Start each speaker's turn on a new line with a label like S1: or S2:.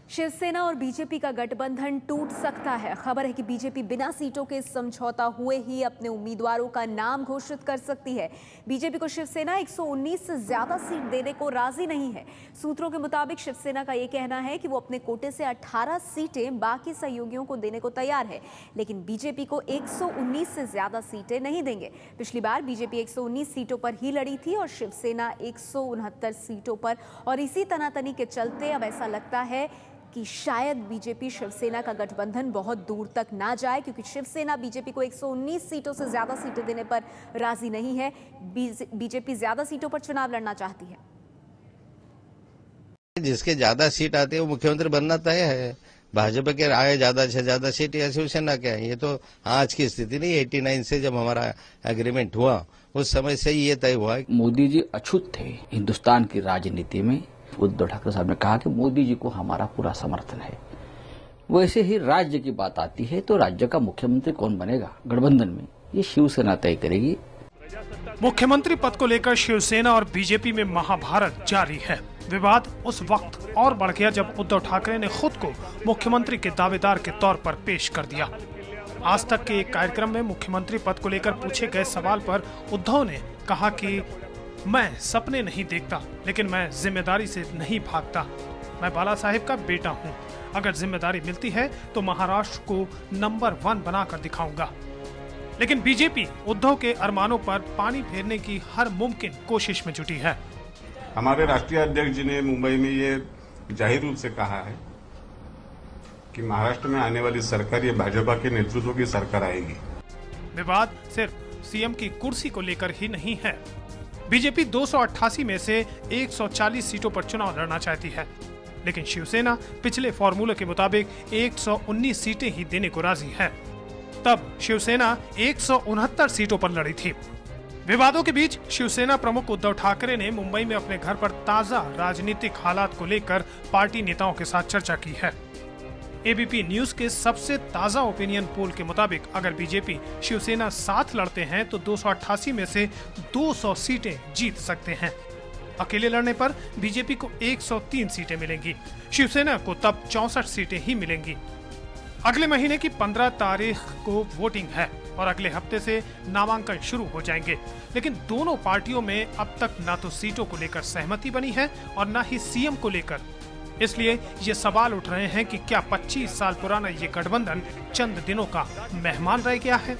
S1: शिवसेना और बीजेपी का गठबंधन टूट सकता है। खबर है कि बीजेपी बिना सीटों के समझौता हुए ही अपने उम्मीदवारों का नाम घोषित कर सकती है। बीजेपी को शिवसेना 119 से ज्यादा सीट देने को राजी नहीं है। सूत्रों के मुताबिक शिवसेना का यह कहना है कि वो अपने कोटे से 18 सीटें बाकी सहयोगियों को देने को तैयार है, लेकिन बीजेपी को 119 से ज्यादा सीटें नहीं देंगे। पिछली बार बीजेपी 119 सीटों पर ही लड़ी थी और शिवसेना 169 सीटों पर, और इसी तनातनी के चलते अब ऐसा लगता है कि शायद बीजेपी शिवसेना का गठबंधन बहुत दूर तक ना जाए, क्योंकि शिवसेना बीजेपी को 119 सीटों से ज्यादा सीटें देने पर राजी नहीं है। बीजेपी ज्यादा सीटों पर चुनाव लड़ना चाहती है।
S2: जिसके ज्यादा सीट आती है वो मुख्यमंत्री बनना तय है। भाजपा के आए ज्यादा से ज्यादा सीट या शिवसेना के आए, ये तो आज की स्थिति नहीं। 89 से जब हमारा एग्रीमेंट हुआ उस समय से ये तय हुआ।
S3: मोदी जी अछूत थे हिंदुस्तान की राजनीति में। उद्धव ठाकरे साहब ने कहा कि मोदी जी को हमारा पूरा समर्थन है। वैसे ही राज्य की बात आती है तो राज्य का मुख्यमंत्री कौन बनेगा गठबंधन में, ये शिवसेना तय करेगी।
S4: मुख्यमंत्री पद को लेकर शिवसेना और बीजेपी में महाभारत जारी है। विवाद उस वक्त और बढ़ गया जब उद्धव ठाकरे ने खुद को मुख्यमंत्री के दावेदार के तौर पर पेश कर दिया। आज तक के एक कार्यक्रम में मुख्यमंत्री पद को लेकर पूछे गए सवाल पर उद्धव ने कहा कि मैं सपने नहीं देखता, लेकिन मैं जिम्मेदारी से नहीं भागता। मैं बाला साहेब का बेटा हूं। अगर जिम्मेदारी मिलती है तो महाराष्ट्र को नंबर 1 बनाकर दिखाऊंगा। लेकिन बीजेपी उद्धव के अरमानों पर पानी फेरने की हर मुमकिन कोशिश में जुटी है।
S5: हमारे राष्ट्रीय अध्यक्ष जी ने मुंबई में ये जाहिर रूप से कहा है कि महाराष्ट्र में आने वाली सरकार ये भाजपा के नेतृत्व की सरकार आएगी। विवाद
S4: सिर्फ सीएम की कुर्सी को लेकर ही नहीं है। बीजेपी 288 में से 140 सीटों पर चुनाव लड़ना चाहती है, लेकिन शिवसेना पिछले फॉर्मूले के मुताबिक 119 सीटें ही देने को राजी है। तब शिवसेना 169 सीटों पर लड़ी थी। विवादों के बीच शिवसेना प्रमुख उद्धव ठाकरे ने मुंबई में अपने घर पर ताजा राजनीतिक हालात को लेकर पार्टी नेताओं के साथ चर्चा की है। एबीपी न्यूज के सबसे ताजा ओपिनियन पोल के मुताबिक अगर बीजेपी शिवसेना साथ लड़ते हैं तो 288 में से 200 सीटें जीत सकते हैं। अकेले लड़ने पर बीजेपी को 103 सीटें मिलेंगी, शिवसेना को तब 64 सीटें ही मिलेंगी। अगले महीने की 15 तारीख को वोटिंग है और अगले हफ्ते से नामांकन शुरू हो जाएंगे, लेकिन दोनों पार्टियों में अब तक न तो सीटों को लेकर सहमति बनी है और न ही सीएम को लेकर। इसलिए ये सवाल उठ रहे हैं कि क्या 25 साल पुराना ये गठबंधन चंद दिनों का मेहमान रह गया है।